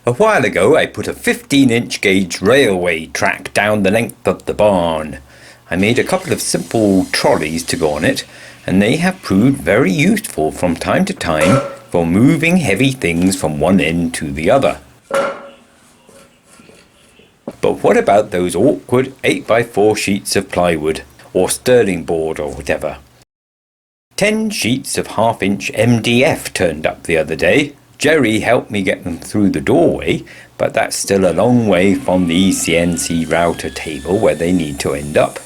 A while ago I put a 15-inch gauge railway track down the length of the barn. I made a couple of simple trolleys to go on it, and they have proved very useful from time to time for moving heavy things from one end to the other. But what about those awkward 8x4 sheets of plywood, or sterling board or whatever? 10 sheets of half-inch MDF turned up the other day. Jerry helped me get them through the doorway, but that's still a long way from the CNC router table where they need to end up.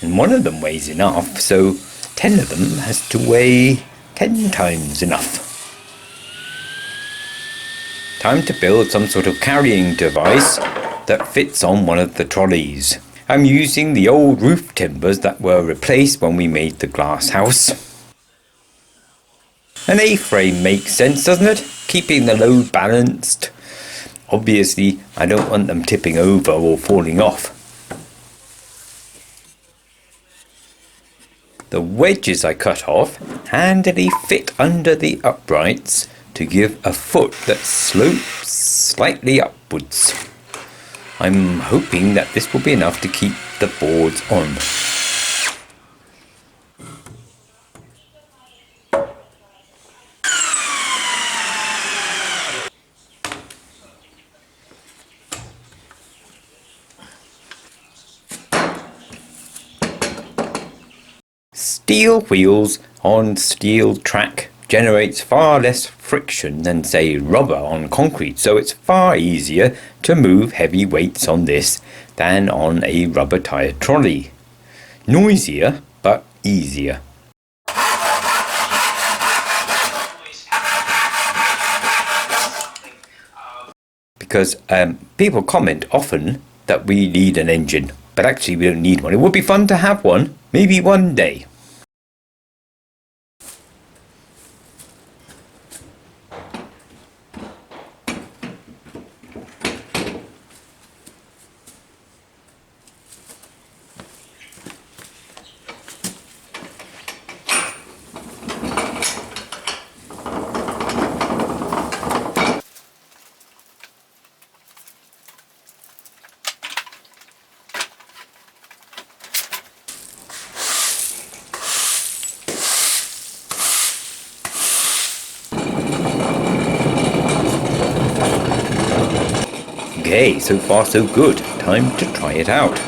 And one of them weighs enough, so 10 of them has to weigh 10 times enough. Time to build some sort of carrying device that fits on one of the trolleys. I'm using the old roof timbers that were replaced when we made the glass house. An A-frame makes sense, doesn't it? Keeping the load balanced. Obviously, I don't want them tipping over or falling off. The wedges I cut off handily fit under the uprights to give a foot that slopes slightly upwards. I'm hoping that this will be enough to keep the boards on. Steel wheels on steel track generates far less friction than, say, rubber on concrete, so it's far easier to move heavy weights on this than on a rubber tired trolley. Noisier, but easier. Because people comment often that we need an engine, but actually we don't need one. It would be fun to have one, maybe one day. Okay, so far so good. Time to try it out.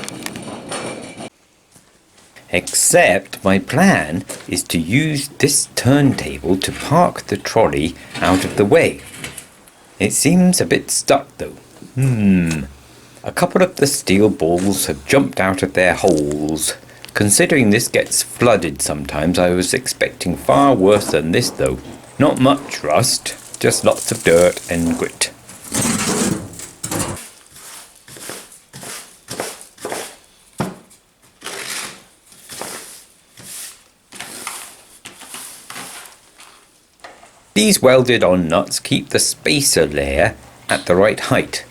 Except my plan is to use this turntable to park the trolley out of the way. It seems a bit stuck though. A couple of the steel balls have jumped out of their holes. Considering this gets flooded sometimes, I was expecting far worse than this though. Not much rust, just lots of dirt and grit. These welded on nuts keep the spacer layer at the right height.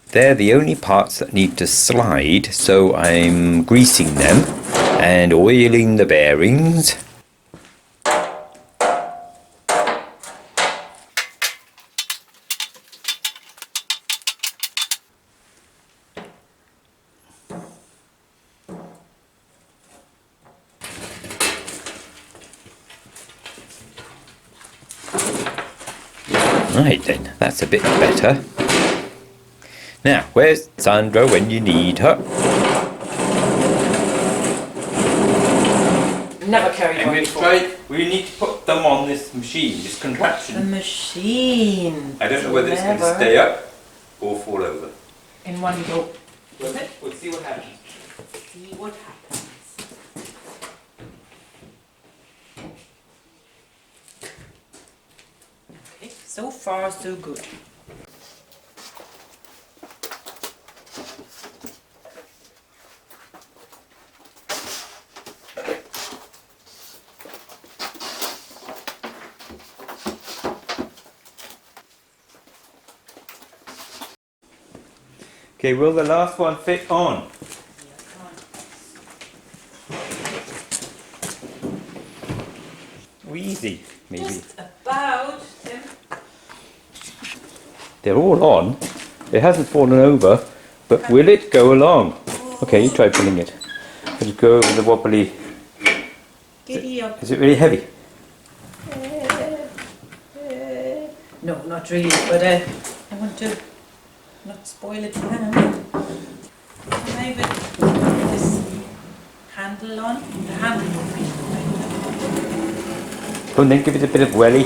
They're the only parts that need to slide, so I'm greasing them and oiling the bearings. Right then, that's a bit better. Now, where's Sandra when you need her? Never carried one before. We need to put them on this machine, this contraption. The machine. I don't know whether it's going to stay up or fall over. In one go. We'll see what happens. See what happens. Okay, so far so good. Okay, will the last one fit on? Easy, maybe. Just about, Tim. They're all on. It hasn't fallen over, but will it go along? Okay, you try pulling it. It'll go over the wobbly. Giddy up. Is it really heavy? No, not really, but I want to not spoil it for Hannah. Can I put this handle on? The handle would be Oh, and then give it a bit of welly.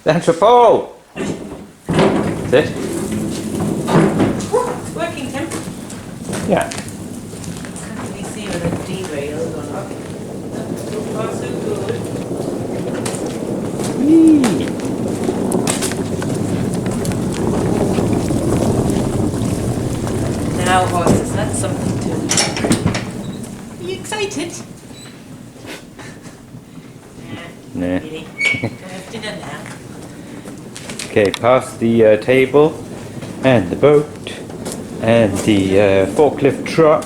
That's a ball! That's it? It's working, Tim. Yeah. Can't really see where the derail or not. So far, so good. Whee! Now, horses, that's something to. Are you excited? Nah. Really? Can I have dinner now? Okay, past the table and the boat and the forklift truck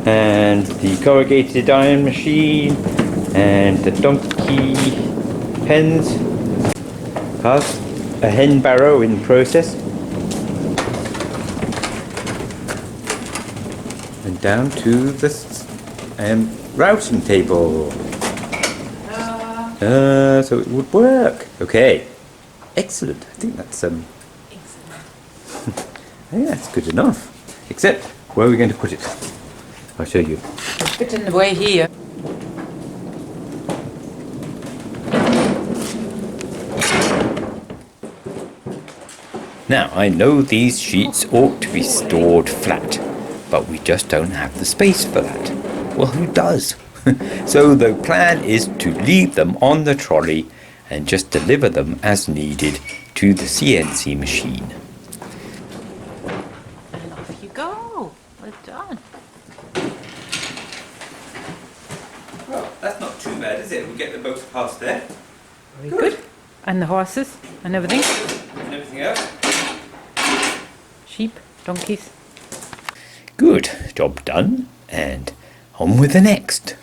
and the corrugated iron machine and the donkey pens. Past a hen barrow in process. And down to the routing table. So it would work. Okay. Excellent. I think that's Excellent. I think that's good enough. Except, where are we going to put it? I'll show you. It's a bit in the way here. Now, I know these sheets ought to be stored flat, but we just don't have the space for that. Well, who does? So the plan is to leave them on the trolley and just deliver them as needed to the CNC machine. And off you go. Well done. Well, that's not too bad, is it? We get them both past there. Very good. And the horses and everything. And everything else. Sheep, donkeys. Good. Job done. And on with the next.